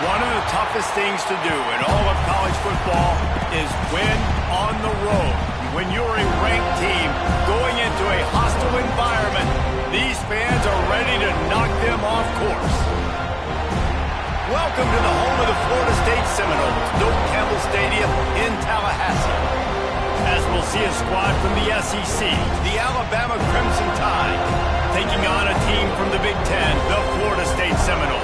One of the toughest things to do in all of college football is win on the road. When you're a ranked team going into a hostile environment, these fans are ready to knock them off course. Welcome to the home of the Florida State Seminoles, Doak Campbell Stadium in Tallahassee. As we'll see a squad from the SEC, the Alabama Crimson Tide, taking on a team from the Big Ten, the Florida State Seminoles.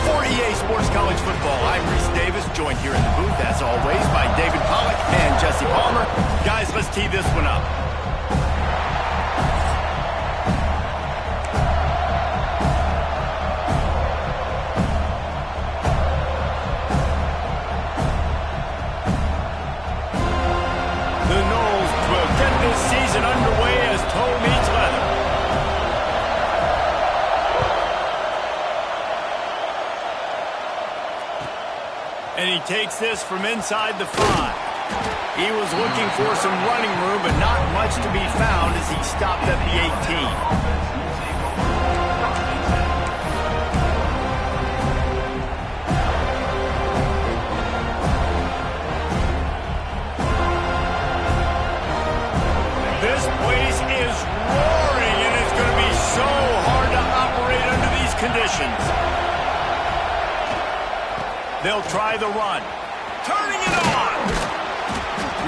For EA Sports College Football, I'm Reese Davis, joined here in the booth, as always, by David Pollack and Jesse Palmer. Guys, let's tee this one up. The Noles will get this season underway as toe meets leather. And he takes this from inside the 5. He was looking for some running room, but not much to be found as he stopped at the 18. This place is roaring, and it's going to be so hard to operate under these conditions. They'll try the run. Turning it on!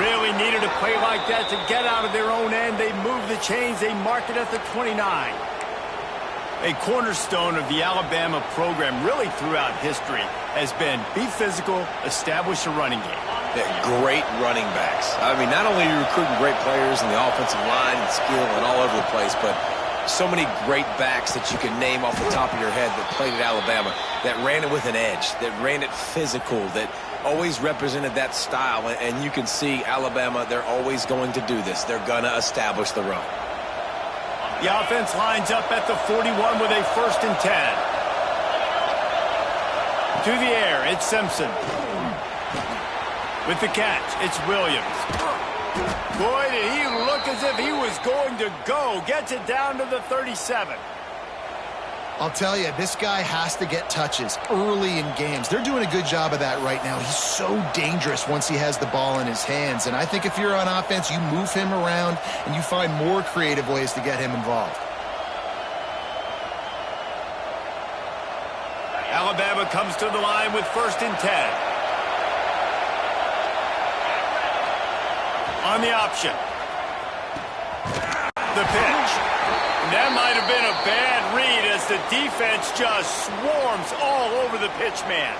Really needed a play like that to get out of their own end. They move the chains. They mark it at the 29. A cornerstone of the Alabama program really throughout history has been be physical, establish a running game. They're great running backs. I mean, not only are you recruiting great players in the offensive line and skill and all over the place, but so many great backs that you can name off the top of your head that played at Alabama, that ran it with an edge, that ran it physical, that always represented that style. And you can see Alabama, they're always going to do this. They're going to establish the run. The offense lines up at the 41 with a 1st and 10. To the air, it's Simpson. With the catch, it's Williams. Boy, did he look as if he was going to go. Gets it down to the 37. I'll tell you, this guy has to get touches early in games. They're doing a good job of that right now. He's so dangerous once he has the ball in his hands. And I think if you're on offense, you move him around and you find more creative ways to get him involved. Alabama comes to the line with 1st and 10. On the option. The pitch. That might have been a bad read as the defense just swarms all over the pitch man.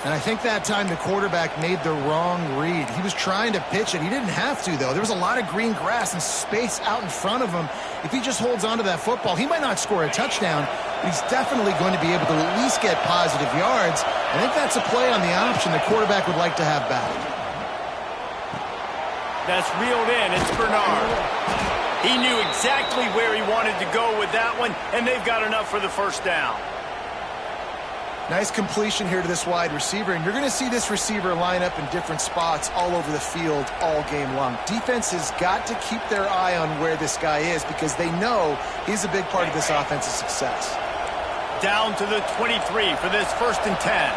And I think that time the quarterback made the wrong read. He was trying to pitch it. He didn't have to, though. There was a lot of green grass and space out in front of him. If he just holds on to that football, he might not score a touchdown, but he's definitely going to be able to at least get positive yards. I think that's a play on the option the quarterback would like to have back. That's reeled in. It's Bernard. He knew exactly where he wanted to go with that one, and they've got enough for the 1st down. Nice completion here to this wide receiver, and you're going to see this receiver line up in different spots all over the field all game long. Defense has got to keep their eye on where this guy is because they know he's a big part of this offense's success. Down to the 23 for this 1st and 10.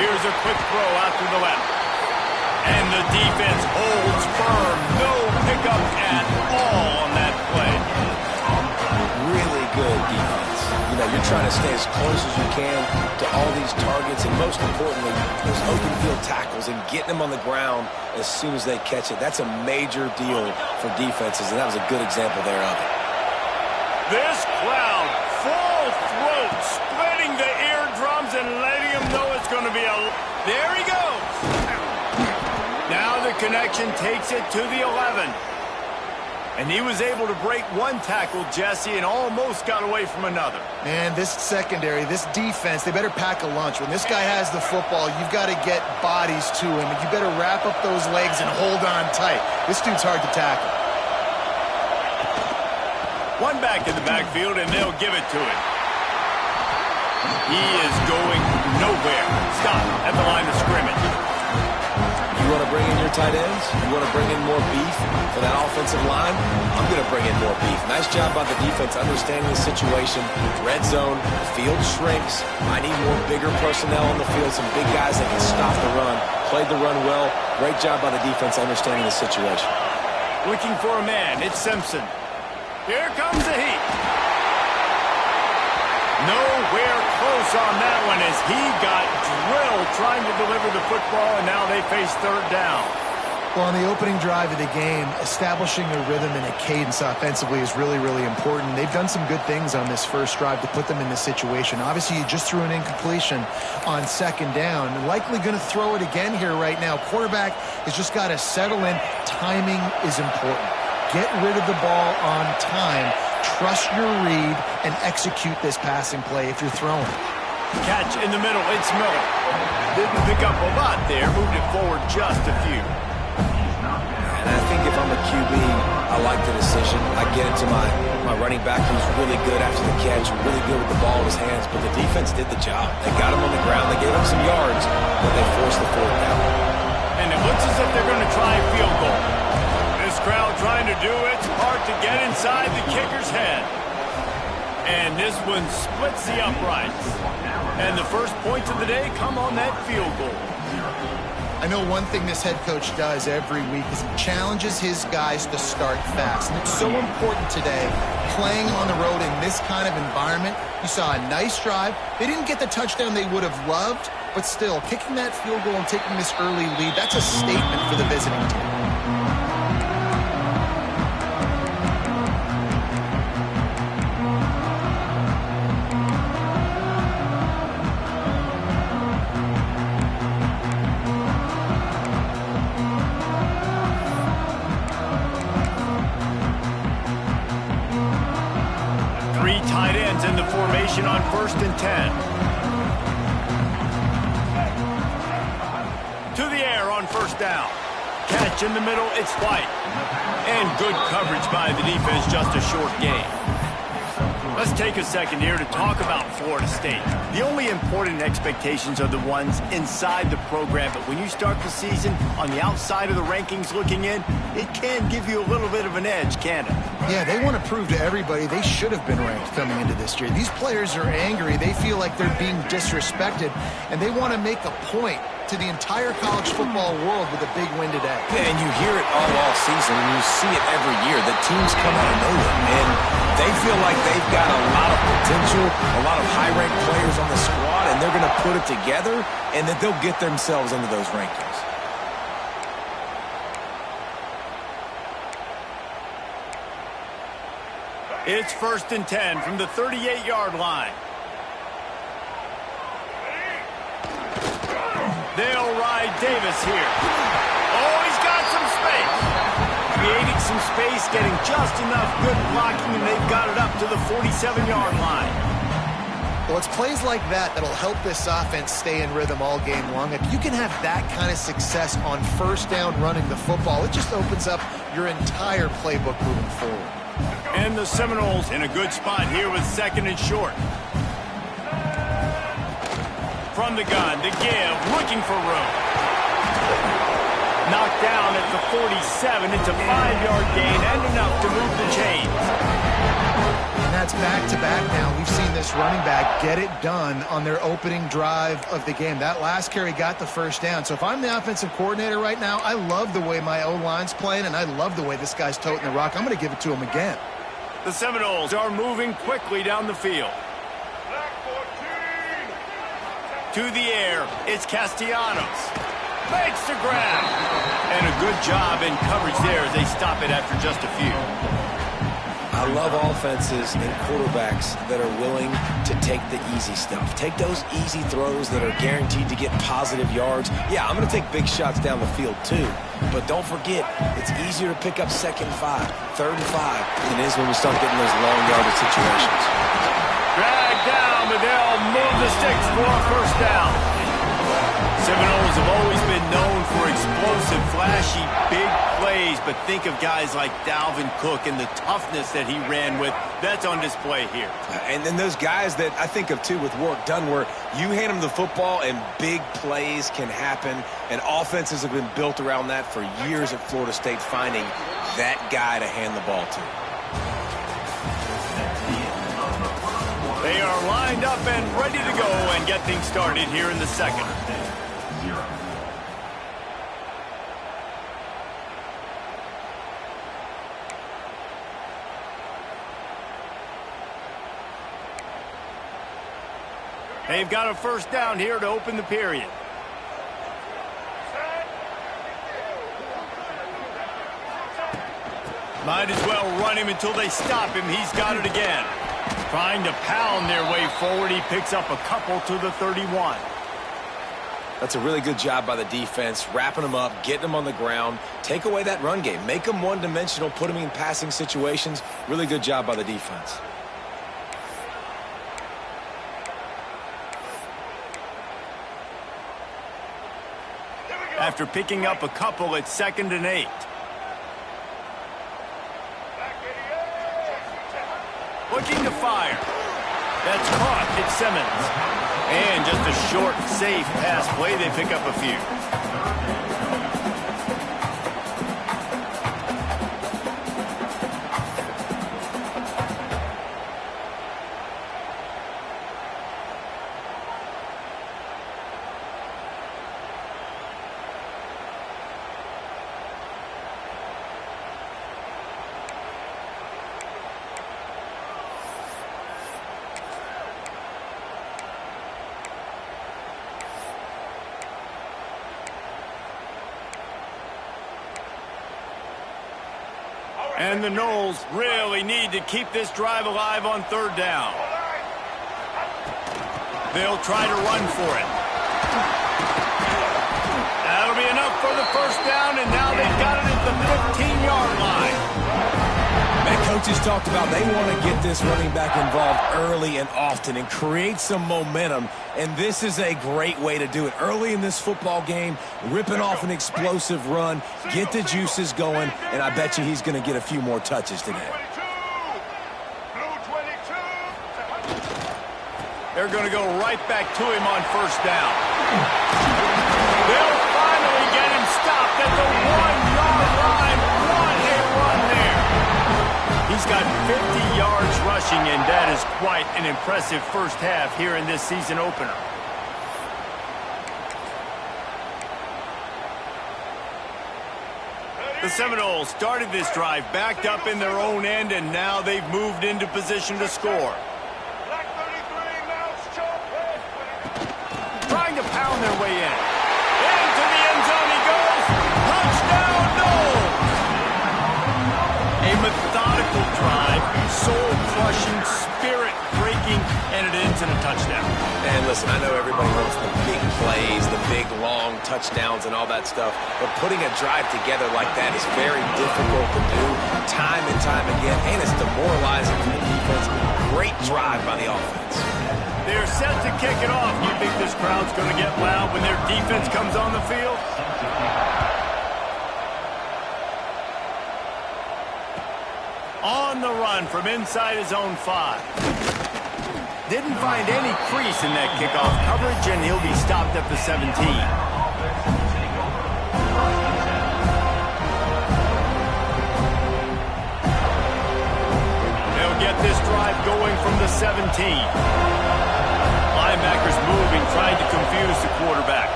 Here's a quick throw out to the left. And the defense holds firm. No pickup at all on that play. Really good defense. You know, you're trying to stay as close as you can to all these targets, and most importantly, those open field tackles and getting them on the ground as soon as they catch it. That's a major deal for defenses, and that was a good example there of it. This crowd, full throat, splitting the eardrums and letting them know it's going to be a... There he goes. Now the connection takes it to the 11. And he was able to break one tackle, Jesse, and almost got away from another. Man, this secondary, this defense, they better pack a lunch. When this guy has the football, you've got to get bodies to him. You better wrap up those legs and hold on tight. This dude's hard to tackle. One back in the backfield, and they'll give it to him. He is going nowhere. Stop at the line of scrimmage. You want to bring in your tight ends? You want to bring in more beef for that offensive line? I'm going to bring in more beef. Nice job by the defense understanding the situation. Red zone, the field shrinks. I need more bigger personnel on the field, some big guys that can stop the run. Played the run well. Great job by the defense understanding the situation. Looking for a man. It's Simpson. Here comes the heat. Nowhere close on that one as he got drilled trying to deliver the football, and now they face third down. Well, on the opening drive of the game, establishing a rhythm and a cadence offensively is really, really important. They've done some good things on this first drive to put them in this situation. Obviously, you just threw an incompletion on second down. Likely going to throw it again here right now. Quarterback has just got to settle in. Timing is important. Get rid of the ball on time. Trust your read and execute this passing play if you're throwing. Catch in the middle. It's Miller. Didn't pick up a lot there. Moved it forward just a few. And I think if I'm a QB, I like the decision. I get it to my running back who's really good after the catch, really good with the ball in his hands, but the defense did the job. They got him on the ground. They gave him some yards, but they forced the fourth down. And it looks as if they're going to try a field goal. This crowd trying to do its part to get inside the kicker's head. And this one splits the uprights. And the first points of the day come on that field goal. I know one thing this head coach does every week is he challenges his guys to start fast. And it's so important today, playing on the road in this kind of environment. You saw a nice drive. They didn't get the touchdown they would have loved, but still, kicking that field goal and taking this early lead, that's a statement for the visiting team. Tight ends in the formation on 1st and 10. To the air on 1st down. Catch in the middle, it's White. And good coverage by the defense, just a short gain. Let's take a second here to talk about Florida State. The only important expectations are the ones inside the program, but when you start the season on the outside of the rankings looking in, it can give you a little bit of an edge, can't it? Yeah, they want to prove to everybody they should have been ranked coming into this year. These players are angry. They feel like they're being disrespected, and they want to make a point to the entire college football world with a big win today. And you hear it all season, and you see it every year. The teams come out of nowhere, and they feel like they've got a lot of potential, a lot of high-ranked players on the squad, and they're going to put it together, and that they'll get themselves into those rankings. It's 1st and 10 from the 38-yard line. They'll ride Davis here. Oh, he's got some space. Creating some space, getting just enough good blocking, and they've got it up to the 47-yard line. Well, it's plays like that that'll help this offense stay in rhythm all game long. If you can have that kind of success on 1st down running the football, it just opens up your entire playbook moving forward. And the Seminoles in a good spot here with 2nd and short. From the gun, to give, looking for room. Knocked down at the 47. It's a 5-yard gain and enough to move the chains. And that's back-to-back now. We've seen this running back get it done on their opening drive of the game. That last carry got the 1st down. So if I'm the offensive coordinator right now, I love the way my O-line's playing, and I love the way this guy's toting the rock. I'm going to give it to him again. The Seminoles are moving quickly down the field. To the air, it's Castellanos. Makes the grab. And a good job in coverage there as they stop it after just a few. I love offenses and quarterbacks that are willing to take the easy stuff. Take those easy throws that are guaranteed to get positive yards. Yeah, I'm going to take big shots down the field too. But don't forget, it's easier to pick up 2nd and 5, 3rd and 5 than it is when we start getting those long yardage situations. Dragged down, but they'll move the sticks for a first down. Seminoles have always been known for explosive, flashy, big plays, but think of guys like Dalvin Cook and the toughness that he ran with. That's on display here. And then those guys that I think of, too, with work done, where you hand them the football and big plays can happen, and offenses have been built around that for years at Florida State, finding that guy to hand the ball to. They are lined up and ready to go and get things started here in the second. They've got a first down here to open the period. Might as well run him until they stop him. He's got it again. Trying to pound their way forward. He picks up a couple to the 31. That's a really good job by the defense, wrapping them up, getting them on the ground. Take away that run game. Make them one-dimensional, put them in passing situations. Really good job by the defense. After picking up a couple, it's 2nd and 8. Looking to fire. That's caught. It's Simmons. And just a short, safe pass play. They pick up a few. And the Noles really need to keep this drive alive on 3rd down. They'll try to run for it. That'll be enough for the first down, and now they've got it at the 15-yard line. And coaches talked about they want to get this running back involved early and often and create some momentum, and this is a great way to do it. Early in this football game, ripping off an explosive run, get the juices going, and I bet you he's going to get a few more touches today. They're going to go right back to him on first down. They'll finally get him stopped at the 1-yard line. What a run there. He's got 50 yards rushing, and that is quite an impressive first half here in this season opener. The Seminoles started this drive backed up in their own end, and now they've moved into position to score. Trying to pound their way in. Into the end zone he goes. Touchdown, Noles! A methodical drive, soul-crushing, spirit-breaking, and it ends in a touchdown. And listen, I know everybody wants the big plays, the big, long touchdowns and all that stuff, but putting a drive together like that is very difficult to do time and time again, and it's demoralizing for the defense. Great drive by the offense. They're set to kick it off. You think this crowd's going to get loud when their defense comes on the field? On the run from inside his own 5. Didn't find any crease in that kickoff coverage, and he'll be stopped at the 17. They'll get this drive going from the 17. Linebackers moving, trying to confuse the quarterback.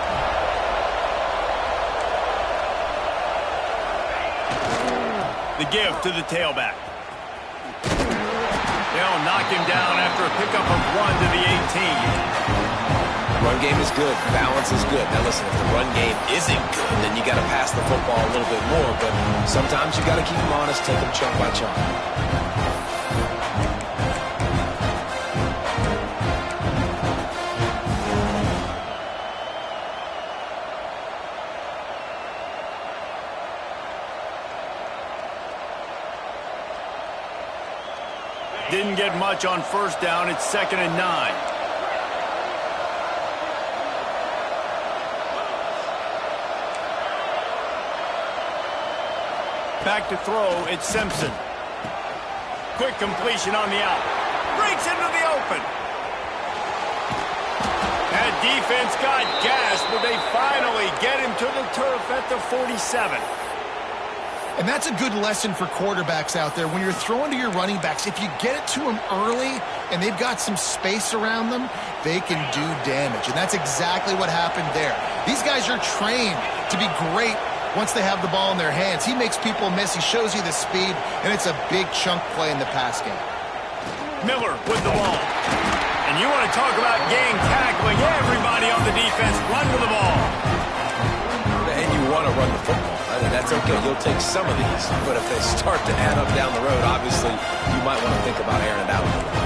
The give to the tailback. They'll knock him down after a pickup of 1 to the 18. Run game is good. Balance is good. Now listen, if the run game isn't good, then you got to pass the football a little bit more. But sometimes you got to keep them honest, take them chunk by chunk. Didn't get much on first down. It's 2nd and 9. Back to throw, it's Simpson. Quick completion on the out. Breaks into the open. That defense got gassed, but they finally get him to the turf at the 47. And that's a good lesson for quarterbacks out there. When you're throwing to your running backs, if you get it to them early and they've got some space around them, they can do damage. And that's exactly what happened there. These guys are trained to be great once they have the ball in their hands. He makes people miss. He shows you the speed, and it's a big chunk play in the pass game. Miller with the ball. And you want to talk about gang tackling. Everybody on the defense run with the ball. And you want to run the football. That's okay. You'll take some of these. But if they start to add up down the road, obviously, you might want to think about airing it out a little bit.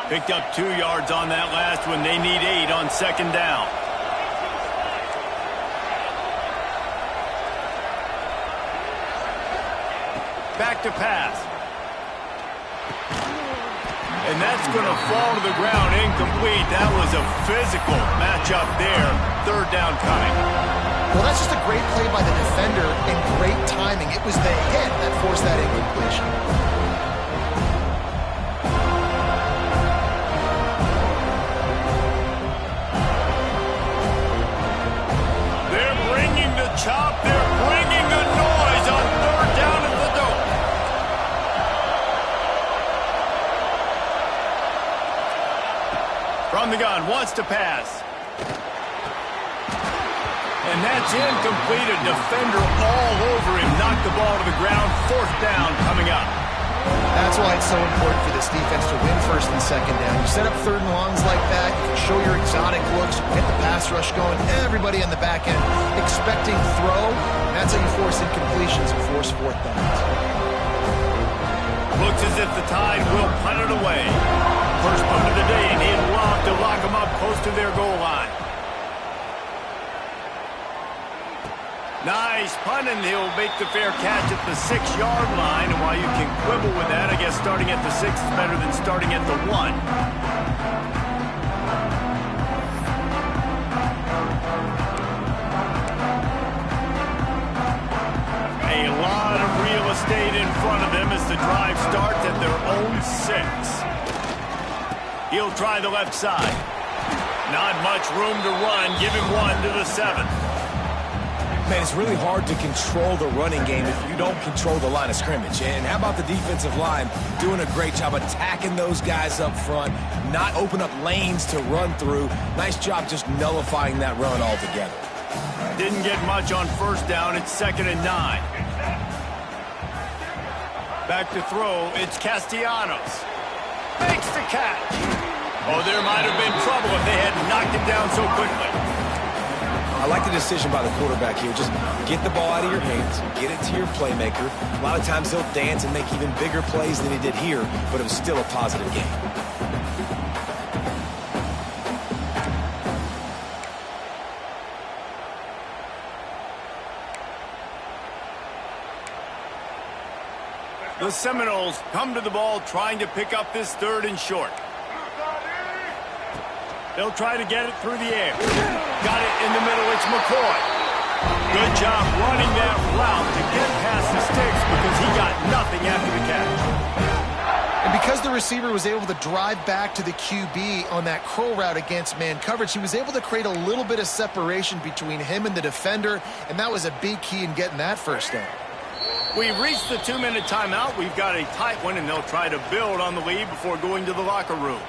Picked up 2 yards on that last one. They need 8 on 2nd down. Back to pass. And that's going to fall to the ground incomplete. That was a physical matchup there. 3rd down coming. Well, that's just a great play by the defender and great timing. It was the hit that forced that incompletion. Chop, they're bringing the noise on 3rd down at the dome. From the gun, wants to pass. And that's incomplete. A defender all over him. Knocked the ball to the ground. 4th down coming up. That's why it's so important for this defense to win 1st and 2nd down. You set up 3rd and longs like that, you can show your exotic looks, you get the pass rush going, everybody on the back end expecting throw. That's how you force incompletions and force 4th downs. Looks as if the Tide will punt it away. First punt of the day, and he'd love to lock them up close to their goal line. Nice punt, and he'll make the fair catch at the 6-yard line. And while you can quibble with that, I guess starting at the 6 is better than starting at the 1. A lot of real estate in front of them as the drive starts at their own 6. He'll try the left side. Not much room to run. Give him 1 to the 7. Man, it's really hard to control the running game if you don't control the line of scrimmage. And how about the defensive line doing a great job attacking those guys up front, not open up lanes to run through. Nice job just nullifying that run altogether. Didn't get much on 1st down. It's 2nd and 9. Back to throw. It's Castellanos. Makes the catch. Oh, there might have been trouble if they had knocked him down so quickly. I like the decision by the quarterback here. Just get the ball out of your hands, get it to your playmaker. A lot of times he'll dance and make even bigger plays than he did here, but it was still a positive game. The Seminoles come to the ball trying to pick up this 3rd and short. They'll try to get it through the air. Got it in the middle. It's McCoy. Good job running that route to get past the sticks because he got nothing after the catch. And because the receiver was able to drive back to the QB on that curl route against man coverage, he was able to create a little bit of separation between him and the defender, and that was a big key in getting that 1st down. We've reached the 2-minute timeout. We've got a tight one, and they'll try to build on the lead before going to the locker room.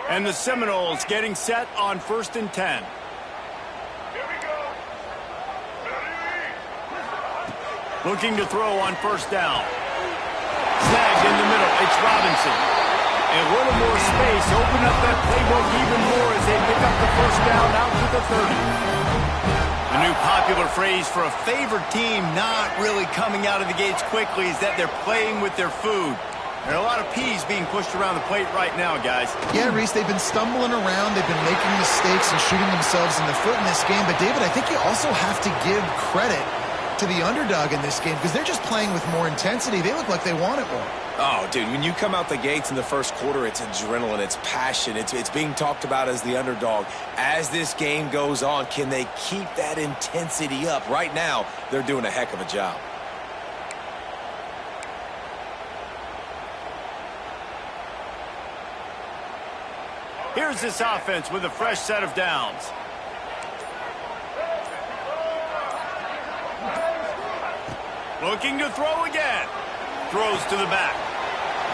And the Seminoles getting set on 1st and 10. Looking to throw on 1st down. Snagged in the middle. It's Robinson. A little more space. Open up that playbook even more as they pick up the 1st down out to the 30. The new popular phrase for a favored team not really coming out of the gates quickly is that they're playing with their food. There are a lot of peas being pushed around the plate right now, guys. Yeah, Reese, they've been stumbling around. They've been making mistakes and shooting themselves in the foot in this game. But, David, I think you also have to give credit to the underdog in this game because they're just playing with more intensity. They look like they want it more. Oh, dude, when you come out the gates in the first quarter, it's adrenaline, it's passion, it's being talked about as the underdog. As this game goes on, can they keep that intensity up? Right now, they're doing a heck of a job. Here's this offense with a fresh set of downs. Looking to throw again. Throws to the back.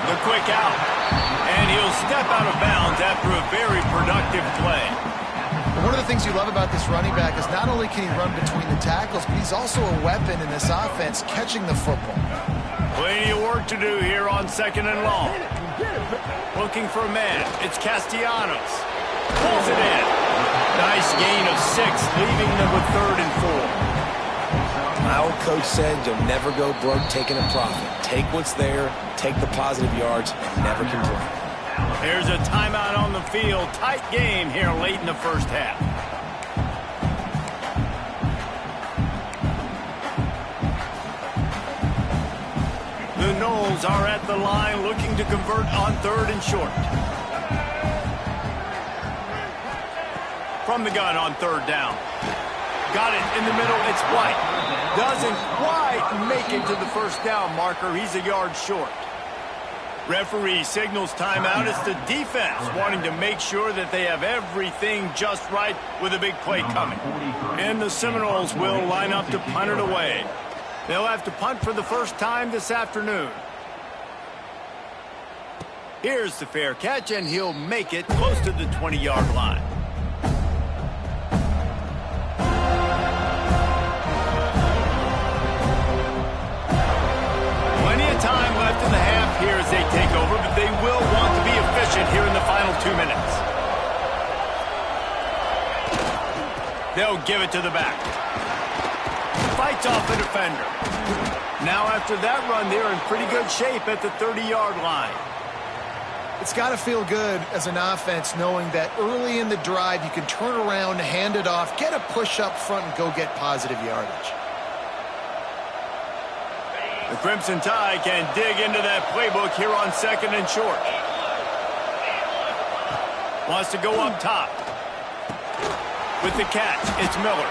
The quick out. And he'll step out of bounds after a very productive play. One of the things you love about this running back is not only can he run between the tackles, but he's also a weapon in this offense, catching the football. Plenty of work to do here on 2nd and long. Looking for a man. It's Castellanos. Pulls it in. Nice gain of 6, leaving them with 3rd and 4. My old coach said you'll never go broke taking a profit. Take what's there, take the positive yards, and never complain. There's a timeout on the field. Tight game here late in the first half. The Noles are at the line looking to convert on 3rd and short. From the gun on 3rd down. Got it in the middle. It's White. Doesn't quite make it to the 1st down marker. He's a yard short. Referee signals timeout. It's the defense wanting to make sure that they have everything just right with a big play coming. And the Seminoles will line up to punt it away. They'll have to punt for the first time this afternoon. Here's the fair catch, and he'll make it close to the 20-yard line. Time left in the half here as they take over, but they will want to be efficient here in the final 2 minutes. They'll give it to the back. Fights off the defender. Now after that run, they're in pretty good shape at the 30-yard line. It's got to feel good as an offense knowing that early in the drive you can turn around, hand it off, get a push up front, and go get positive yardage. The Crimson Tide can dig into that playbook here on 2nd and short. Wants to go up top. With the catch, it's Miller.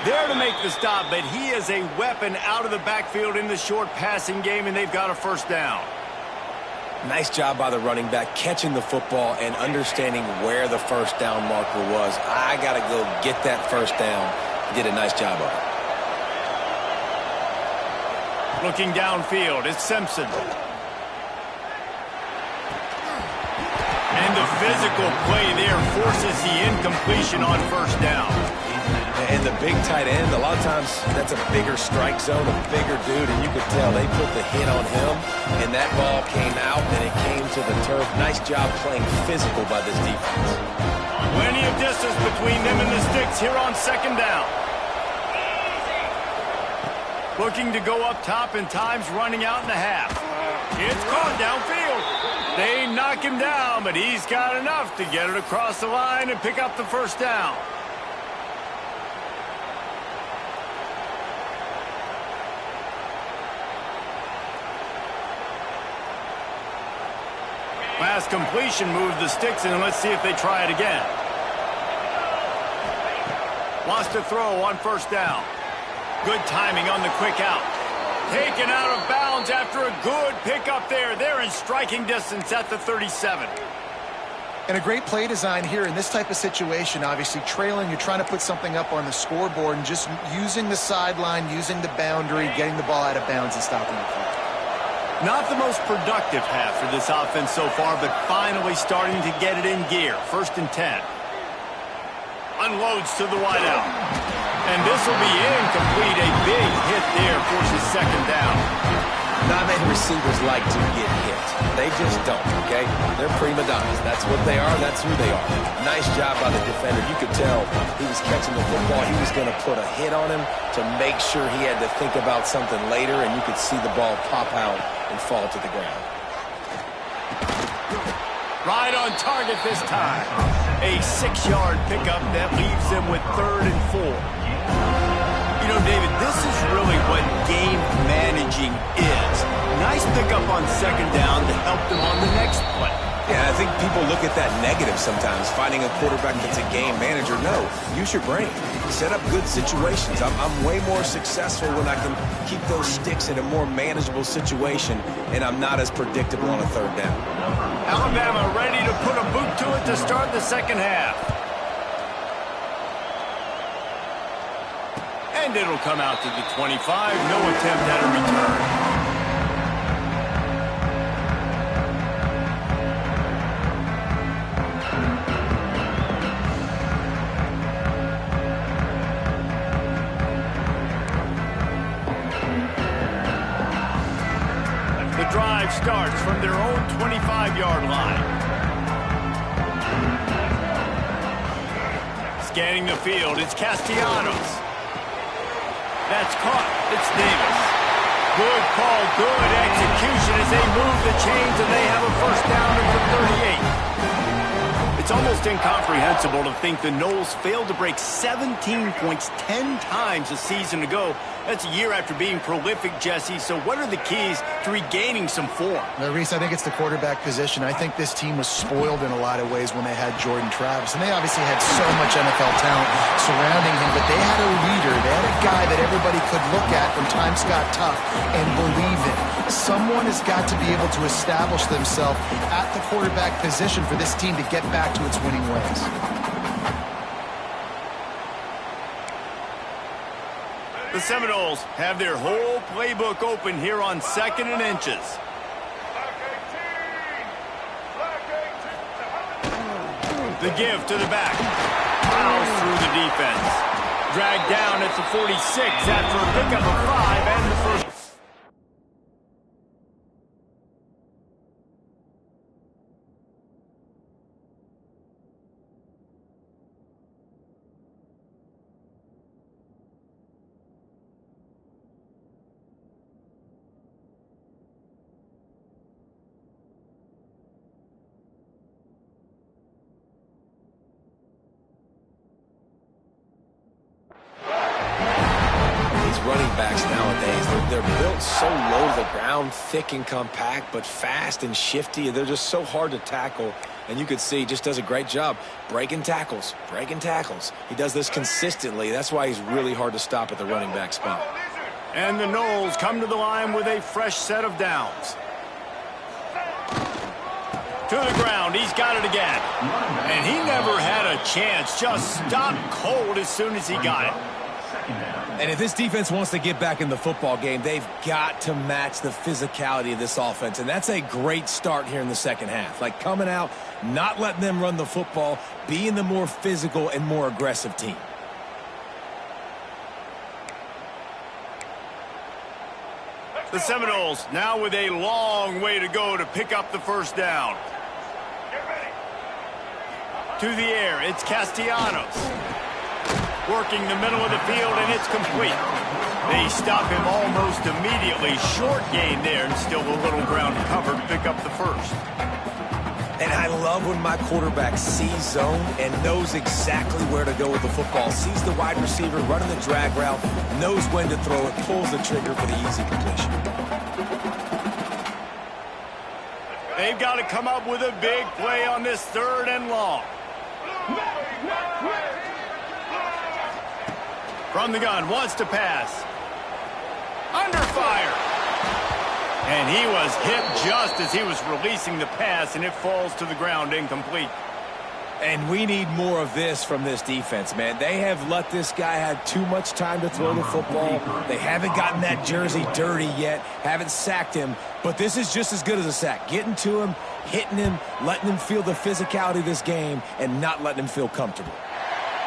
There to make the stop, but he is a weapon out of the backfield in the short passing game, and they've got a 1st down. Nice job by the running back, catching the football and understanding where the 1st down marker was. I got to go get that 1st down. He did a nice job of it. Looking downfield, it's Simpson. And the physical play there forces the incompletion on 1st down. And the big tight end, a lot of times that's a bigger strike zone, a bigger dude, and you could tell they put the hit on him, and that ball came out, and it came to the turf. Nice job playing physical by this defense. Plenty of distance between them and the sticks here on 2nd down. Looking to go up top, and time's running out in the half. It's caught downfield. They knock him down, but he's got enough to get it across the line and pick up the 1st down. Last completion moved the sticks, and let's see if they try it again. Wants to throw on 1st down. Good timing on the quick out. Taken out of bounds after a good pickup there. They're in striking distance at the 37. And a great play design here in this type of situation. Obviously trailing, you're trying to put something up on the scoreboard, and just using the sideline, using the boundary, getting the ball out of bounds and stopping the clock. Not the most productive half for this offense so far, but finally starting to get it in gear. 1st and 10. Unloads to the wideout. And this will be incomplete. A big hit there forces 2nd down. Not many receivers like to get hit. They just don't, okay? They're prima donnas. That's what they are. That's who they are. Nice job by the defender. You could tell he was catching the football. He was going to put a hit on him to make sure he had to think about something later, and you could see the ball pop out and fall to the ground. Right on target this time. A 6-yard pickup that leaves them with 3rd and 4. You know, David, this is really what game managing is. Nice pickup on 2nd down to help them on the next play. Yeah, I think people look at that negative sometimes, finding a quarterback that's a game manager. No, use your brain. Set up good situations. I'm way more successful when I can keep those sticks in a more manageable situation, and I'm not as predictable on a 3rd down. Alabama ready to put a boot to it to start the 2nd half. And it'll come out to the 25. No attempt at a return. The drive starts from their own 25-yard line. Scanning the field, it's Castellanos. That's caught. It's Davis. Good call, good execution as they move the chains, and they have a 1st down at the 38. It's almost incomprehensible to think the Noles failed to break 17 points 10 times a season ago. That's a year after being prolific, Jesse. So what are the keys to regaining some form? Reese, I think it's the quarterback position. I think this team was spoiled in a lot of ways when they had Jordan Travis. And they obviously had so much NFL talent surrounding him, but they had a leader. They had a guy that everybody could look at when times got tough and believe in. Someone has got to be able to establish themselves at the quarterback position for this team to get back to its winning ways. The Seminoles have their whole playbook open here on 2nd and inches. The give to the back. Plows through the defense. Dragged down at the 46 after a pickup of 5 and the 1st. Running backs nowadays, they're built so low to the ground, thick and compact, but fast and shifty. They're just so hard to tackle, and you could see he just does a great job breaking tackles, He does this consistently. That's why he's really hard to stop at the running back spot. And the Noles come to the line with a fresh set of downs. To the ground, he's got it again. And he never had a chance, just stopped cold as soon as he got it. And if this defense wants to get back in the football game, they've got to match the physicality of this offense. And that's a great start here in the 2nd half. Like coming out, not letting them run the football, being the more physical and more aggressive team. The Seminoles now with a long way to go to pick up the 1st down. To the air, it's Castellanos. Working the middle of the field, and it's complete. They stop him almost immediately. Short gain there, and still a little ground cover to pick up the 1st. And I love when my quarterback sees zone and knows exactly where to go with the football. Sees the wide receiver running the drag route, knows when to throw it, pulls the trigger for the easy completion. They've got to come up with a big play on this 3rd and long. From the gun, wants to pass. Under fire. And he was hit just as he was releasing the pass, and it falls to the ground incomplete. And we need more of this from this defense, man. They have let this guy have too much time to throw the football. They haven't gotten that jersey dirty yet, haven't sacked him, but this is just as good as a sack. Getting to him, hitting him, letting him feel the physicality of this game, and not letting him feel comfortable.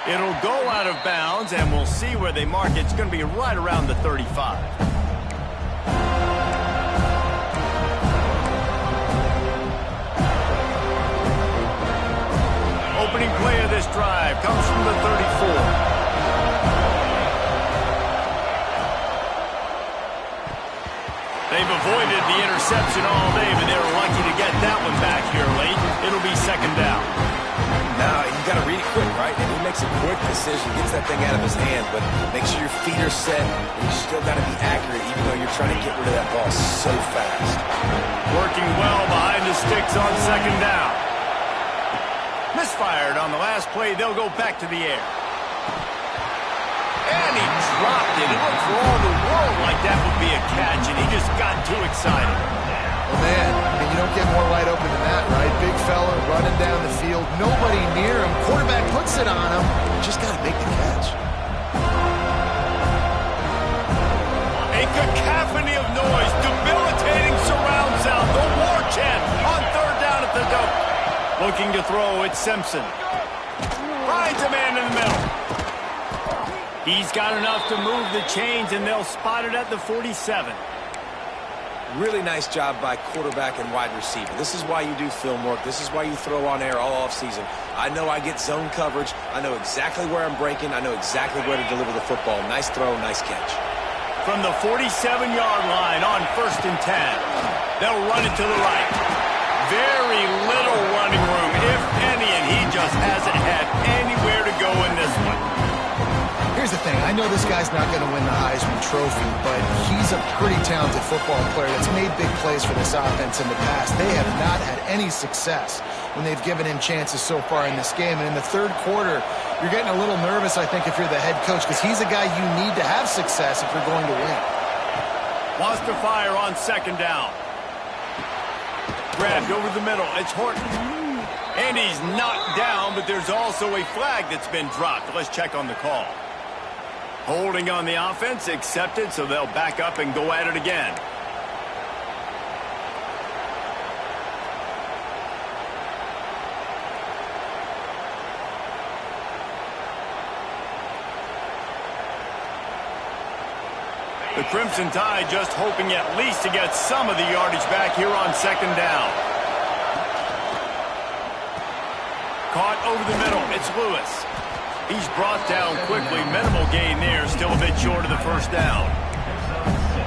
It'll go out of bounds, and we'll see where they mark it. It's going to be right around the 35. Opening play of this drive comes from the 34. They've avoided the interception all day, but they were lucky to get that one back here late. It'll be second down. Now, you got to read it quick, right? And he makes a quick decision, gets that thing out of his hand, but make sure your feet are set, and you still got to be accurate, even though you're trying to get rid of that ball so fast. Working well behind the sticks on second down. Misfired on the last play. They'll go back to the air. And he dropped it. It looked for all the world like that would be a catch, and he just got too excited. Well, man, I mean, you don't get more wide open than that, right? Big fella running down the field. Nobody near him. Quarterback puts it on him. Just got to make the catch. A cacophony of noise. Debilitating surround sound. The war chant on third down at the dope. Looking to throw, it's Simpson. Finds a man in the middle. He's got enough to move the chains, and they'll spot it at the 47. Really nice job by quarterback and wide receiver. This is why you do film work. This is why you throw on air all offseason. I know I get zone coverage. I know exactly where I'm breaking. I know exactly where to deliver the football. Nice throw, nice catch. From the 47-yard line on 1st and 10, they'll run it to the right. Very little running room, if any, and he just hasn't had anywhere to go in this one. Here's the thing. I know this guy's not going to win the Heisman Trophy, but he's a pretty talented football player that's made big plays for this offense in the past. They have not had any success when they've given him chances so far in this game. And in the third quarter, you're getting a little nervous, I think, if you're the head coach, because he's a guy you need to have success if you're going to win. Wants to fire on second down. Grabbed over the middle. It's Horton. And he's knocked down, but there's also a flag that's been dropped. Let's check on the call. Holding on the offense, accepted, so they'll back up and go at it again. The Crimson Tide just hoping at least to get some of the yardage back here on second down. Caught over the middle. It's Lewis. He's brought down quickly. Minimal gain there. Still a bit short of the first down.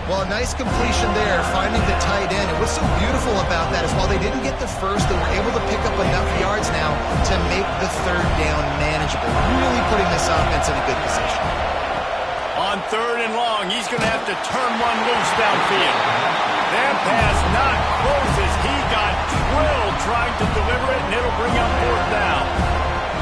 Well, a nice completion there, finding the tight end. And what's so beautiful about that is while they didn't get the first, they were able to pick up enough yards now to make the third down manageable. Really putting this offense in a good position. On third and long, he's going to have to turn one loose downfield. That pass not close as he got drilled trying to deliver it, and it'll bring up fourth down.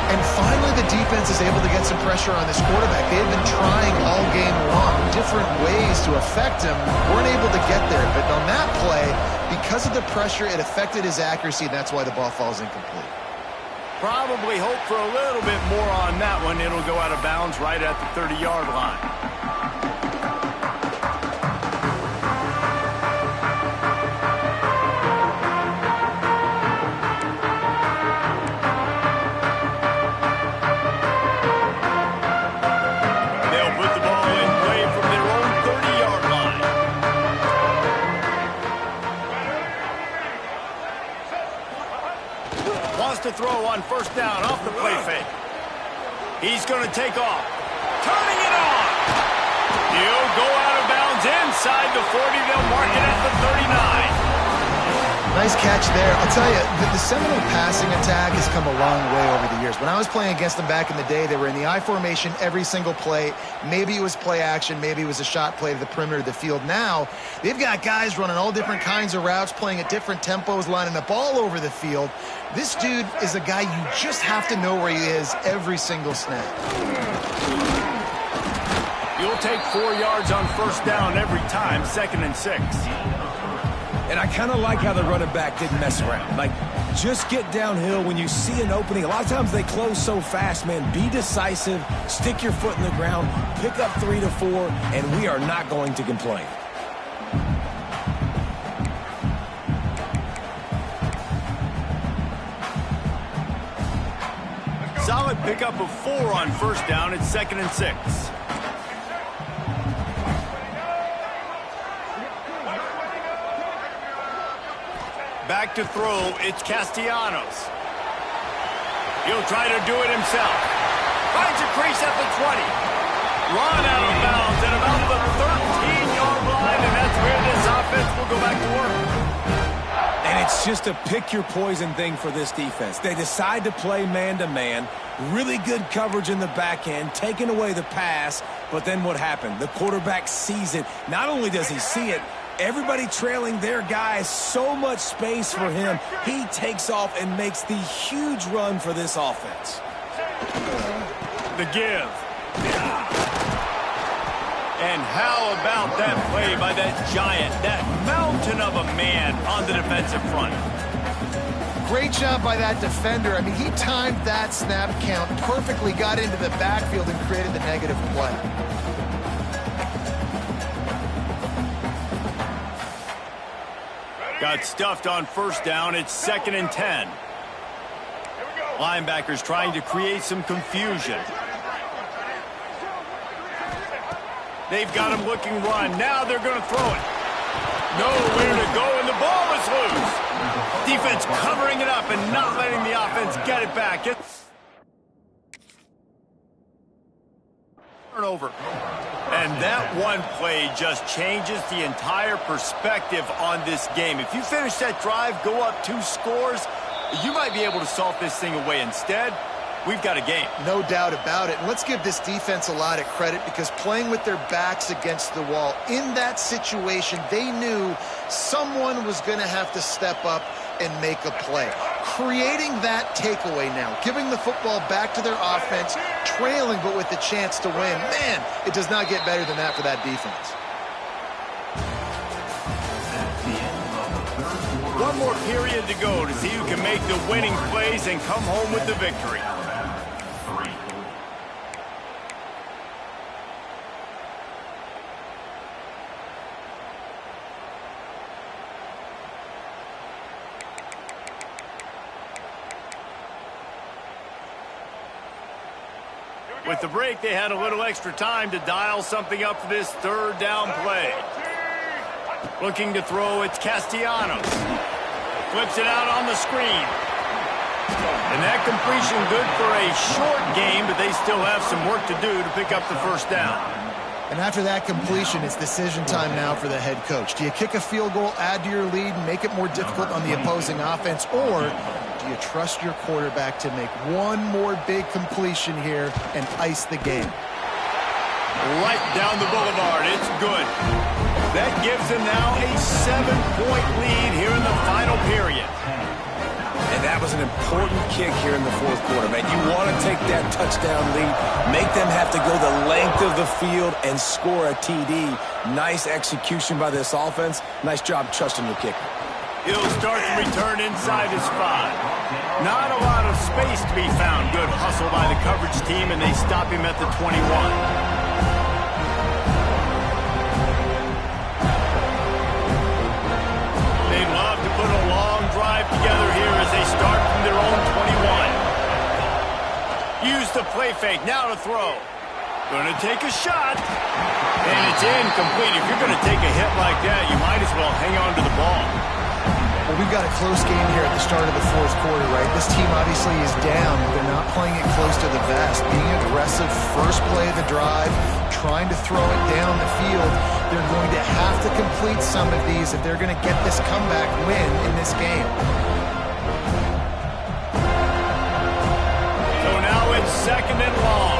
And finally, the defense is able to get some pressure on this quarterback. They had been trying all game long, different ways to affect him. Weren't able to get there, but on that play, because of the pressure, it affected his accuracy, and that's why the ball falls incomplete. Probably hope for a little bit more on that one. It'll go out of bounds right at the 30-yard line. They'll put the ball in play from their own 30-yard line. Wants to throw on first down off the play fake. He's going to take off. Turning it on. He'll go out of bounds inside the 40. They'll mark it at the 39. Nice catch there. I'll tell you, the Seminole passing attack has come a long way over the years. When I was playing against them back in the day, they were in the I formation every single play. Maybe it was play action. Maybe it was a shot play to the perimeter of the field. Now, they've got guys running all different kinds of routes, playing at different tempos, lining up all over the field. This dude is a guy you just have to know where he is every single snap. You'll take 4 yards on first down every time, 2nd and 6. And I kind of like how the running back didn't mess around. Like, just get downhill when you see an opening. A lot of times they close so fast, man. Be decisive, stick your foot in the ground, pick up 3 to 4, and we are not going to complain. Solid pickup of 4 on first down. It's 2nd and 6. Back to throw, it's Castellanos. He'll try to do it himself. Finds a crease at the 20. Run out of bounds at about the 13-yard line, and that's where this offense will go back to work. And it's just a pick-your-poison thing for this defense. They decide to play man-to-man, really good coverage in the back end, taking away the pass, but then what happened? The quarterback sees it. Not only does he see it, everybody trailing their guy, so much space for him. He takes off and makes the huge run for this offense. The give. And how about that play by that giant, that mountain of a man on the defensive front? Great job by that defender. I mean, he timed that snap count perfectly, got into the backfield and created the negative play. Got stuffed on first down. It's 2nd and 10. Linebackers trying to create some confusion. They've got him looking run. Now they're going to throw it. Nowhere to go, and the ball is loose. Defense covering it up and not letting the offense get it back. It's turnover. And that one play just changes the entire perspective on this game. If you finish that drive, go up 2 scores, you might be able to salt this thing away. Instead, we've got a game. No doubt about it. And let's give this defense a lot of credit because playing with their backs against the wall, in that situation, they knew someone was going to have to step up and make a play. Creating that takeaway now, giving the football back to their offense, trailing but with the chance to win. Man, it does not get better than that for that defense. One more period to go to see who can make the winning plays and come home with the victory. With the break, they had a little extra time to dial something up for this 3rd down play. Looking to throw, it's Castellanos. Flips it out on the screen. And that completion good for a short game, but they still have some work to do to pick up the first down. And after that completion, it's decision time now for the head coach. Do you kick a field goal, add to your lead, and make it more difficult on the opposing offense, or do you trust your quarterback to make one more big completion here and ice the game? Right down the boulevard. It's good. That gives them now a 7-point lead here in the final period. And that was an important kick here in the 4th quarter, man. You want to take that touchdown lead, make them have to go the length of the field and score a TD. Nice execution by this offense. Nice job trusting your kicker. He'll start the return inside his 5. Not a lot of space to be found. Good hustle by the coverage team, and they stop him at the 21. Put a long drive together here as they start from their own 21. Use the play fake, now to throw. Gonna take a shot. And it's incomplete. If you're gonna take a hit like that, you might as well hang on to the ball. Well, we've got a close game here at the start of the 4th quarter, right? This team obviously is down. They're not playing it close to the vest. Being aggressive, first play of the drive, trying to throw it down the field. They're going to have to complete some of these if they're going to get this comeback win in this game. So now it's 2nd and long.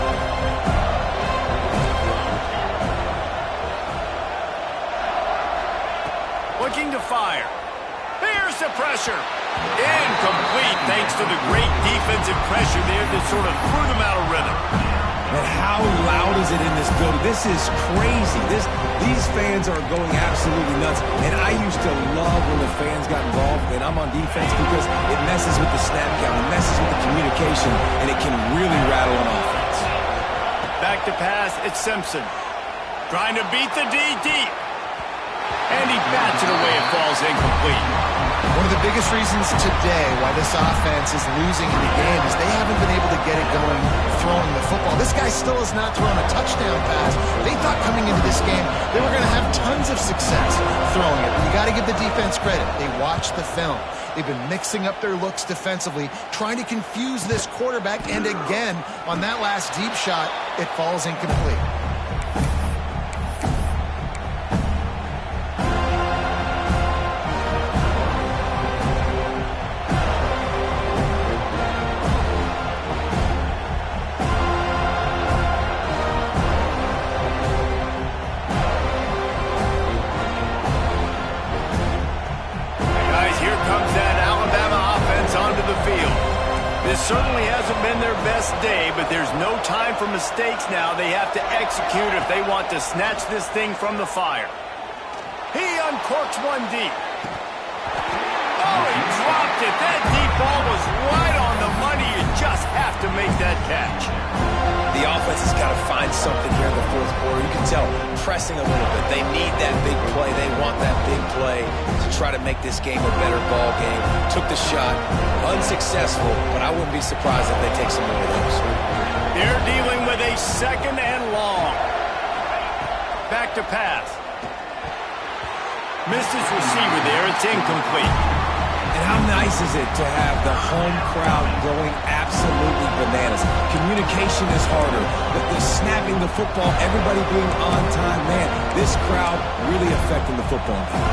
Looking to fire. There's the pressure. Incomplete thanks to the great defensive pressure there that sort of threw them out of rhythm. And how loud is it in this building? This is crazy. These fans are going absolutely nuts. And I used to love when the fans got involved, and I'm on defense, because it messes with the snap count, it messes with the communication, and it can really rattle an offense. Back to pass, it's Simpson. Trying to beat the D deep. And he bats it away, it falls incomplete. One of the biggest reasons today why this offense is losing in the game is they haven't been able to get it going throwing the football. This guy still has not thrown a touchdown pass. They thought coming into this game they were going to have tons of success throwing it. But you got to give the defense credit. They watched the film. They've been mixing up their looks defensively, trying to confuse this quarterback. And again, on that last deep shot, it falls incomplete. Certainly hasn't been their best day, but there's no time for mistakes now. They have to execute if they want to snatch this thing from the fire. He uncorks one deep. Oh, he dropped it. That deep ball was right on the money. You just have to make that catch. The offense has got to find something here in the fourth quarter. You can tell pressing a little bit. They need that big play. They want that big play to try to make this game a better ball game. Took the shot. Unsuccessful, but I wouldn't be surprised if they take some more of those. They're dealing with a second and long. Back to pass. Missed his receiver there. It's incomplete. And how nice is it to have the home crowd going absolutely bananas? Communication is harder, but the snapping the football, everybody being on time, man, this crowd really affecting the football game.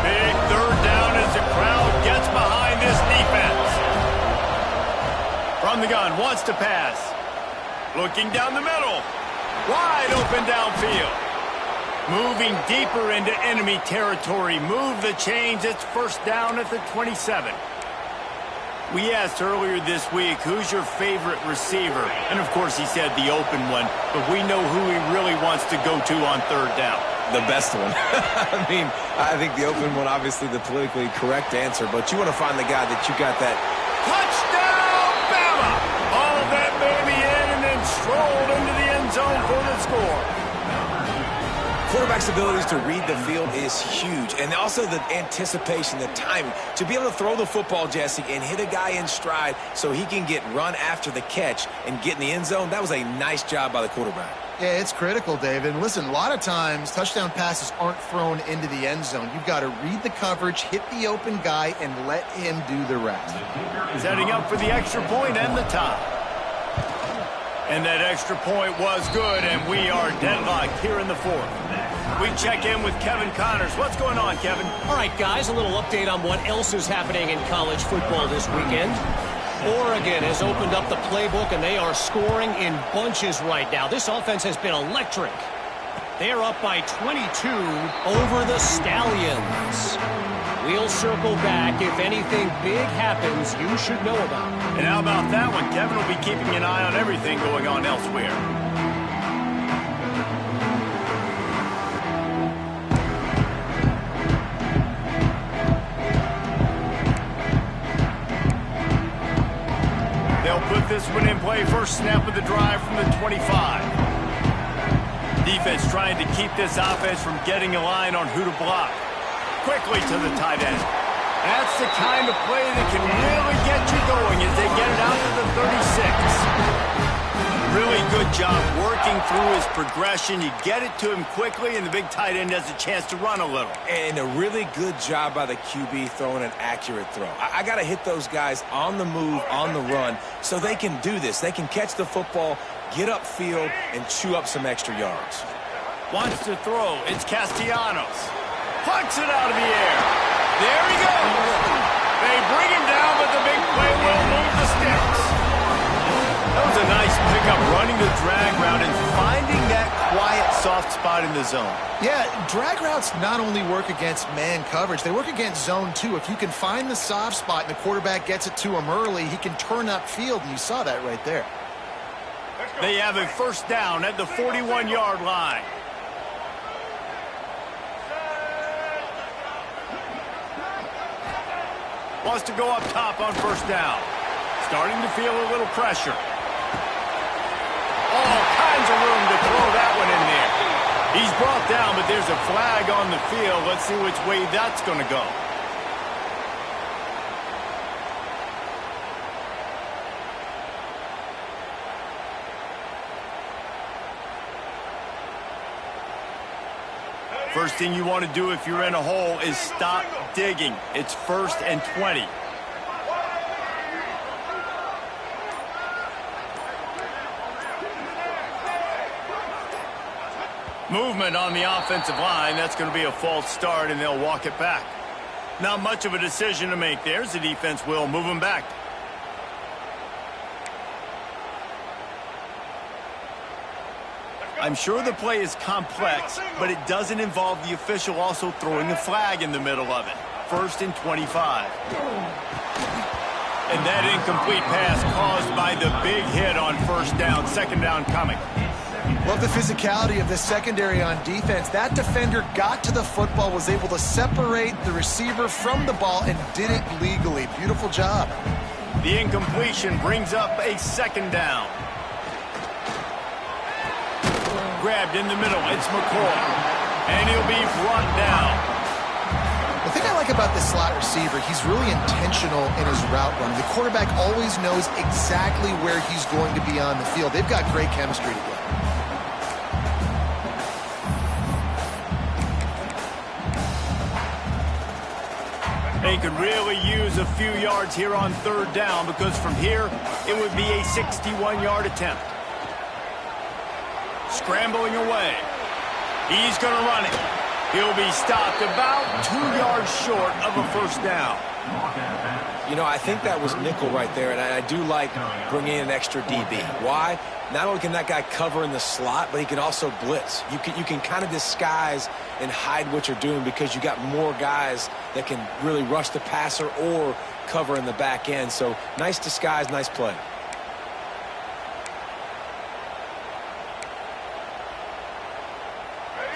Big third down as the crowd gets behind this defense. From the gun, wants to pass. Looking down the middle. Wide open downfield. Moving deeper into enemy territory. Move the chains. It's first down at the 27. We asked earlier this week, who's your favorite receiver? And, of course, he said the open one. But we know who he really wants to go to on third down. The best one. I mean, I think the open one, obviously the politically correct answer. But you want to find the guy that you got that. Touchdown, Bama! All that baby in and then strolled into the end zone for the score. Quarterback's abilities to read the field is huge. And also the anticipation, the timing. To be able to throw the football, Jesse, and hit a guy in stride so he can get run after the catch and get in the end zone, that was a nice job by the quarterback. Yeah, it's critical, David. And listen, a lot of times touchdown passes aren't thrown into the end zone. You've got to read the coverage, hit the open guy, and let him do the rest. Setting up for the extra point and the tie. And that extra point was good, and we are deadlocked here in the fourth. We check in with Kevin Connors. What's going on, Kevin? All right, guys, a little update on what else is happening in college football this weekend. Oregon has opened up the playbook, and they are scoring in bunches right now. This offense has been electric. They're up by 22 over the Stallions. We'll circle back. If anything big happens, you should know about it. And how about that one? Kevin will be keeping an eye on everything going on elsewhere. They'll put this one in play. First snap of the drive from the 25. Defense trying to keep this offense from getting a line on who to block. Quickly to the tight end. That's the kind of play that can really get you going as they get it out to the 36. Really good job working through his progression. You get it to him quickly, and the big tight end has a chance to run a little. And a really good job by the QB throwing an accurate throw. I got to hit those guys on the move, on the run, so they can do this. They can catch the football, get upfield, and chew up some extra yards. Wants to throw. It's Castellanos. Plucks it out of the air. There he goes. They bring him down, but the big play will move the sticks. That was a nice pickup, running the drag route and finding that quiet, soft spot in the zone. Yeah, drag routes not only work against man coverage, they work against zone too. If you can find the soft spot and the quarterback gets it to him early, he can turn upfield, and you saw that right there. They have a first down at the 41-yard line. Wants to go up top on first down. Starting to feel a little pressure. All kinds of room to throw that one in there. He's brought down, but there's a flag on the field. Let's see which way that's going to go. First thing you want to do if you're in a hole is stop digging. It's 1st and 20. Movement on the offensive line. That's going to be a false start, and they'll walk it back. Not much of a decision to make there, as the defense will move them back. I'm sure the play is complex, but it doesn't involve the official also throwing a flag in the middle of it. 1st and 25. And that incomplete pass caused by the big hit on first down. 2nd down coming. Love the physicality of the secondary on defense. That defender got to the football, was able to separate the receiver from the ball, and did it legally. Beautiful job. The incompletion brings up a 2nd down. Grabbed in the middle. It's McCoy. And he'll be brought down. The thing I like about the slot receiver, he's really intentional in his route run. The quarterback always knows exactly where he's going to be on the field. They've got great chemistry together. They could really use a few yards here on 3rd down, because from here, it would be a 61-yard attempt. Scrambling away. He's going to run it. He'll be stopped about 2 yards short of a first down. You know, I think that was nickel right there, and I do like bringing in an extra DB. Why? Not only can that guy cover in the slot, but he can also blitz. You can kind of disguise and hide what you're doing, because you got more guys that can really rush the passer or cover in the back end. So nice disguise, nice play.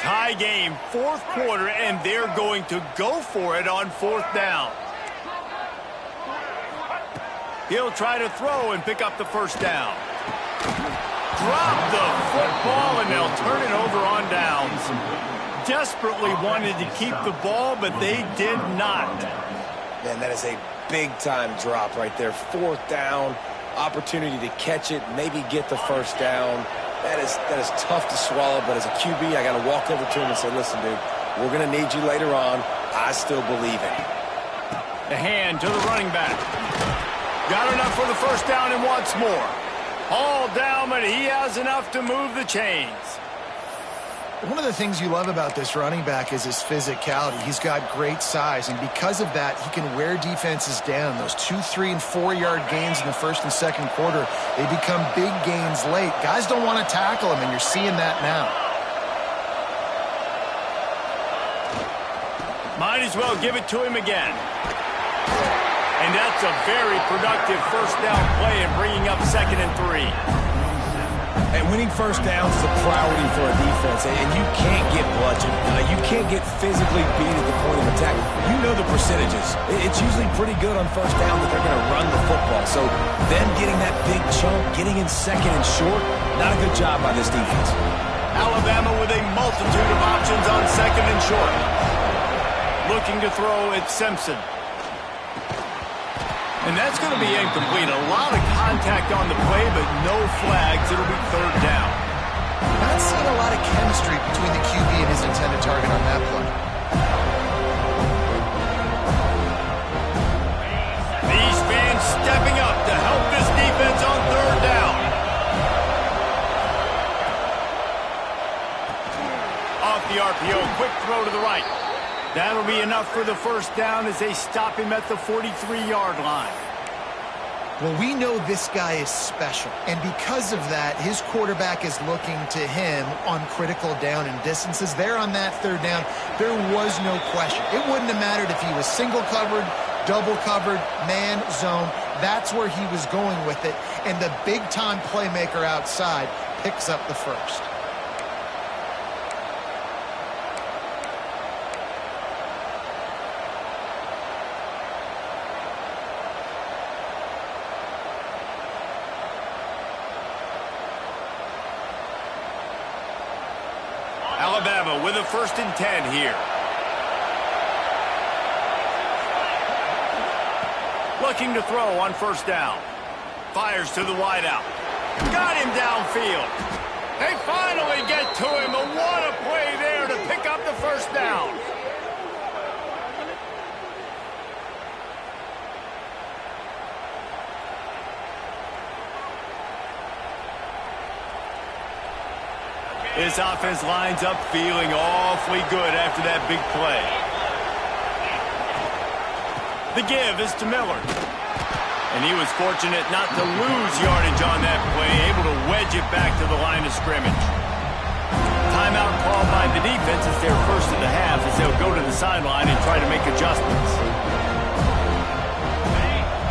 Tie game, 4th quarter, and they're going to go for it on 4th down. He'll try to throw and pick up the first down. Drop the football, and they'll turn it over on downs. Desperately wanted to keep the ball, but they did not. Man, that is a big-time drop right there. 4th down, opportunity to catch it, maybe get the first down. That is tough to swallow, but as a QB, I got to walk over to him and say, listen, dude, we're going to need you later on. I still believe in you. The hand to the running back. Got enough for the first down and wants more. All down, but he has enough to move the chains. One of the things you love about this running back is his physicality. He's got great size, and because of that, he can wear defenses down. Those 2, 3, and 4-yard gains in the 1st and 2nd quarter, they become big gains late. Guys don't want to tackle him, and you're seeing that now. Might as well give it to him again. And that's a very productive first down play and bringing up 2nd and 3. And winning first downs is a priority for a defense, and you can't get bludgeoned. You can't get physically beat at the point of attack. You know the percentages. It's usually pretty good on first down that they're going to run the football. So them getting that big chunk, getting in 2nd and short, not a good job by this defense. Alabama with a multitude of options on 2nd and short. Looking to throw at Simpson. And that's going to be incomplete. A lot of contact on the play, but no flags. It'll be 3rd down. Not seeing a lot of chemistry between the QB and his intended target on that play. These fans stepping up to help this defense on 3rd down. Off the RPO, quick throw to the right. That'll be enough for the first down as they stop him at the 43-yard line. Well, we know this guy is special, and because of that, his quarterback is looking to him on critical down and distances. There on that 3rd down, there was no question. It wouldn't have mattered if he was single covered double covered, man zone. That's where he was going with it. And the big-time playmaker outside picks up the first. Alabama with a 1st and 10 here. Looking to throw on 1st down. Fires to the wideout. Got him downfield. They finally get to him. And what a play there to pick up the 1st down. This offense lines up feeling awfully good after that big play. The give is to Miller. And he was fortunate not to lose yardage on that play, able to wedge it back to the line of scrimmage. Timeout called by the defense as their first of the half, as they'll go to the sideline and try to make adjustments.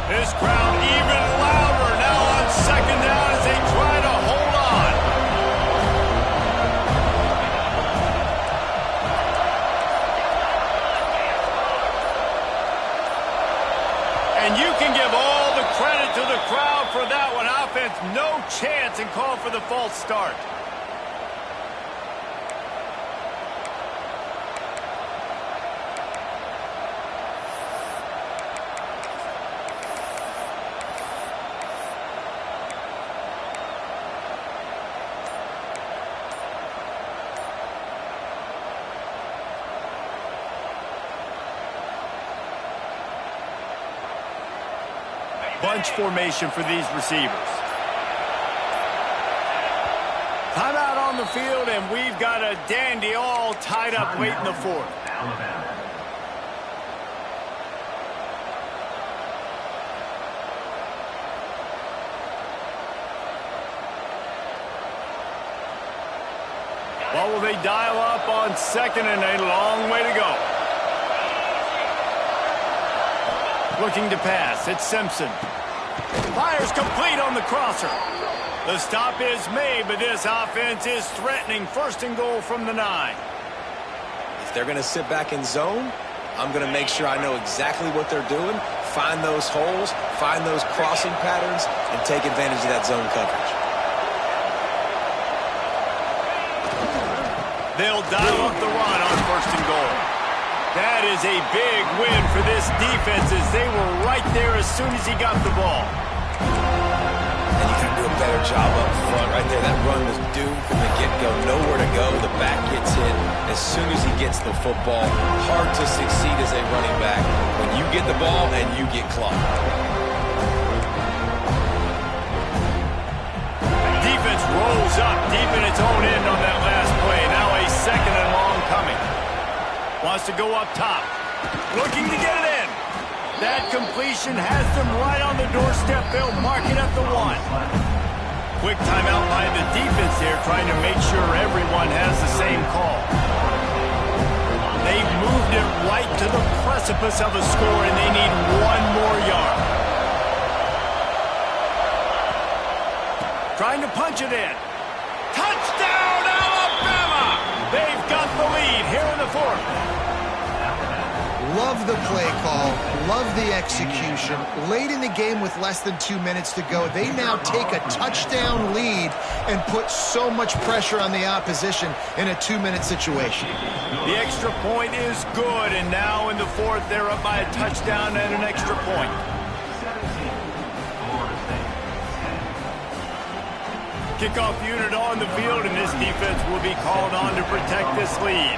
This crowd even louder now on 2nd down as they try to hold on. And you can give all the credit to the crowd for that one. Offense, no chance, and call for the false start. Bunch formation for these receivers. Timeout on the field, and we've got a dandy all tied up late in the 4th. What will they dial up on 2nd and a long way to go? Looking to pass, it's Simpson. Fires complete on the crosser. The stop is made, but this offense is threatening 1st and goal from the 9. If they're going to sit back in zone, I'm going to make sure I know exactly what they're doing, find those holes, find those crossing patterns, and take advantage of that zone coverage. They'll dial up the run on 1st and goal. That is a big win for this defense as they were right there as soon as he got the ball. And you can do a better job up front right there. That run was doomed from the get-go. Nowhere to go. The back gets hit as soon as he gets the football. Hard to succeed as a running back when you get the ball and you get clocked. Defense rolls up deep in its own end on that last play. Now a 2nd and long coming. Wants to go up top. Looking to get it in. That completion has them right on the doorstep. They'll mark it at the 1. Quick timeout by the defense there, trying to make sure everyone has the same call. They've moved it right to the precipice of a score, and they need 1 more yard. Trying to punch it in. Touchdown, Alabama! They've got the lead here in the 4th. Love the play call, love the execution. Late in the game with less than 2 minutes to go, they now take a touchdown lead and put so much pressure on the opposition in a 2-minute situation. The extra point is good, and now in the 4th, they're up by a touchdown and an extra point. Kickoff unit on the field, and this defense will be called on to protect this lead.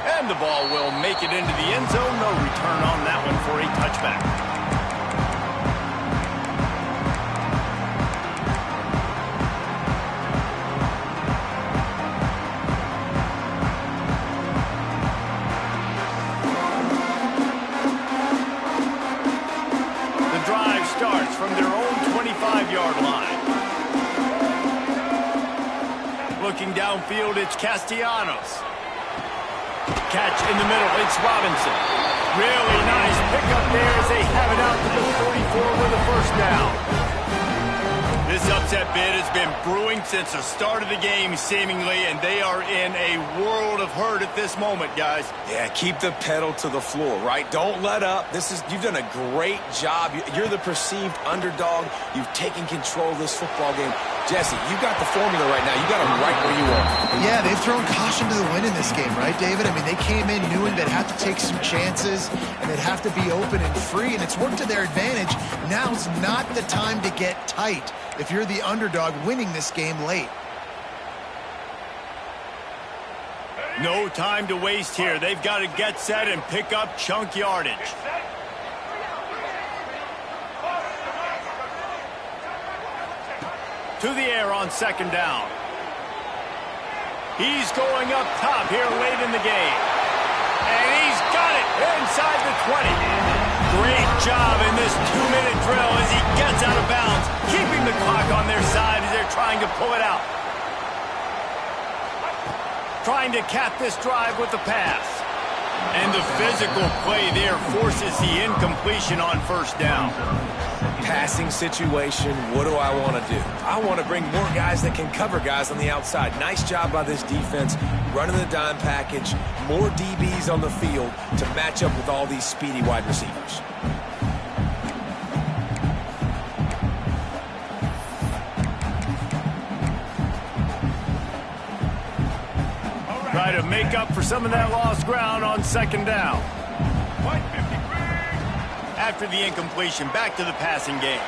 And the ball will make it into the end zone. No return on that one for a touchback. The drive starts from their own 25-yard line. Looking downfield, it's Castellanos. Catch in the middle. It's Robinson. Really nice pickup there as they have it out to the 44 with a first down. This upset bid has been brewing since the start of the game, seemingly, and they are in a world of hurt at this moment, guys. Yeah, keep the pedal to the floor, right? Don't let up. You've done a great job. You're the perceived underdog. You've taken control of this football game. Jesse, you got the formula right now. You got them right where you are. Yeah, they've thrown caution to the wind in this game, right, David? I mean, they came in knowing they'd have to take some chances and they'd have to be open and free, and it's worked to their advantage. Now's not the time to get tight if you're the underdog winning this game late. No time to waste here. They've got to get set and pick up chunk yardage. To the air on second down. He's going up top here late in the game. And he's got it inside the 20. Great job in this 2-minute drill as he gets out of bounds, keeping the clock on their side as they're trying to pull it out. Trying to cap this drive with the pass. And the physical play there forces the incompletion on first down. Passing situation, what do I want to do? I want to bring more guys that can cover guys on the outside. Nice job by this defense, running the dime package, more DBs on the field to match up with all these speedy wide receivers. Try to make up for some of that lost ground on second down. After the incompletion, back to the passing game.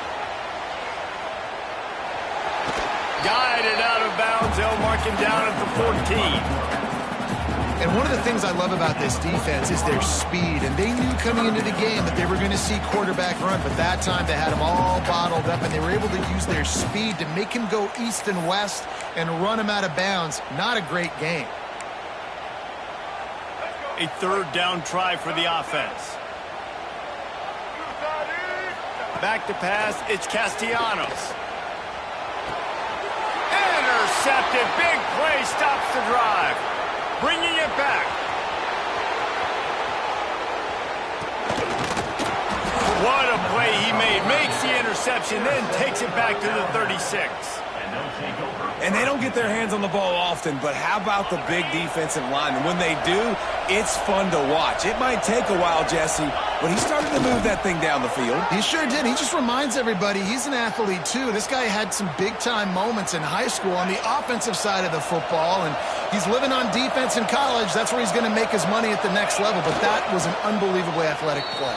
Guided out of bounds. They'll mark him down at the 14. And one of the things I love about this defense is their speed. And they knew coming into the game that they were going to see quarterback run. But that time they had him all bottled up, and they were able to use their speed to make him go east and west and run him out of bounds. Not a great game. A third down try for the offense. Back to pass, it's Castellanos. Intercepted, big play, stops the drive. Bringing it back. What a play he made. Makes the interception, then takes it back to the 36. And they don't get their hands on the ball often, but how about the big defensive linemen? When they do, it's fun to watch. It might take a while, Jesse, but he started to move that thing down the field. He sure did. He just reminds everybody he's an athlete, too. This guy had some big-time moments in high school on the offensive side of the football, and he's living on defense in college. That's where he's going to make his money at the next level, but that was an unbelievably athletic play.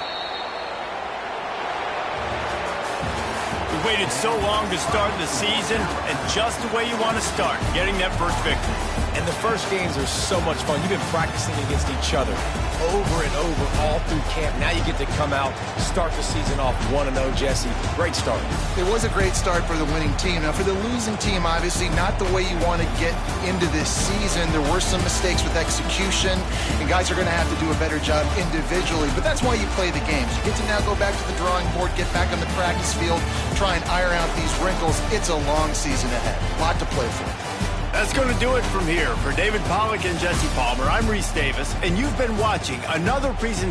We waited so long to start the season, and just the way you want to start, getting that first victory. And the first games are so much fun. You've been practicing against each other over and over all through camp. Now you get to come out, start the season off 1-0, Jesse. Great start. It was a great start for the winning team. Now, for the losing team, obviously, not the way you want to get into this season. There were some mistakes with execution, and guys are going to have to do a better job individually. But that's why you play the games. You get to now go back to the drawing board, get back on the practice field, try and iron out these wrinkles. It's a long season ahead. A lot to play for. That's going to do it from here. For David Pollack and Jesse Palmer, I'm Reese Davis, and you've been watching another presentation